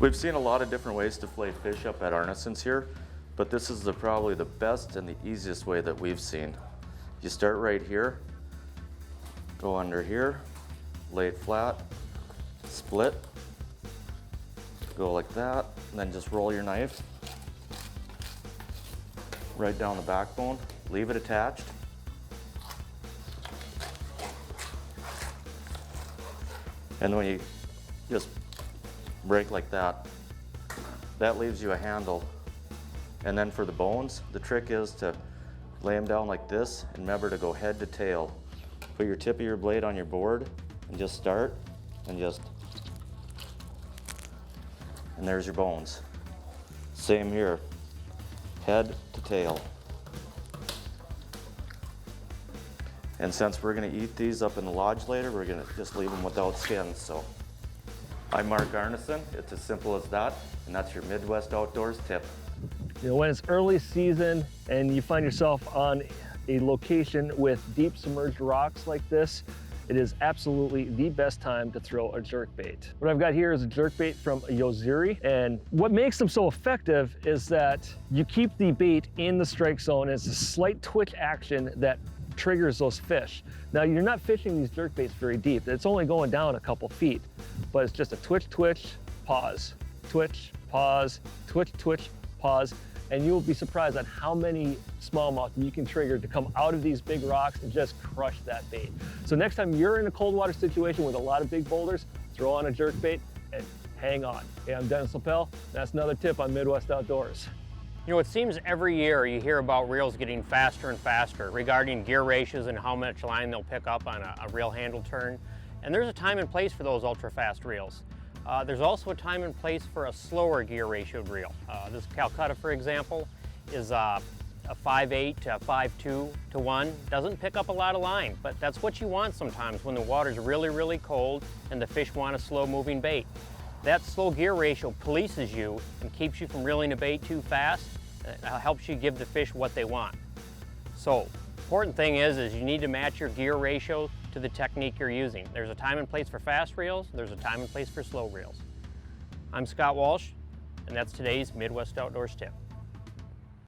We've seen a lot of different ways to fillet fish up at Arnesen's here, but this is probably the best and the easiest way that we've seen. You start right here, go under here, lay it flat, split, go like that, and then just roll your knife right down the backbone, leave it attached. And when you just break like that, that leaves you a handle. And then for the bones, the trick is to lay them down like this and remember to go head to tail. Put your tip of your blade on your board and just start and and there's your bones. Same here, head to tail. And since we're gonna eat these up in the lodge later, we're gonna just leave them without skins. So I'm Mark Arnesen. It's as simple as that, and that's your Midwest Outdoors tip. You know, when it's early season and you find yourself on a location with deep submerged rocks like this, it is absolutely the best time to throw a jerkbait. What I've got here is a jerkbait from Yoziri, and what makes them so effective is that you keep the bait in the strike zone, and it's a slight twitch action that triggers those fish. Now, you're not fishing these jerkbaits very deep. It's only going down a couple feet, but it's just a twitch, twitch, pause, twitch, pause, twitch, twitch, pause, and you'll be surprised at how many smallmouth you can trigger to come out of these big rocks and just crush that bait. So next time you're in a cold water situation with a lot of big boulders, throw on a jerkbait and hang on. Hey, I'm Dennis Leppell. That's another tip on Midwest Outdoors. You know, it seems every year you hear about reels getting faster and faster regarding gear ratios and how much line they'll pick up on a reel handle turn. And there's a time and place for those ultra fast reels. There's also a time and place for a slower gear ratioed reel. This Calcutta, for example, is a 5.8 to 5.2 to 1. Doesn't pick up a lot of line, but that's what you want sometimes when the water's really, really cold and the fish want a slow moving bait. That slow gear ratio polices you and keeps you from reeling a bait too fast. It helps you give the fish what they want. So, important thing is you need to match your gear ratio to the technique you're using. There's a time and place for fast reels, there's a time and place for slow reels. I'm Scott Walsh, and that's today's Midwest Outdoors tip.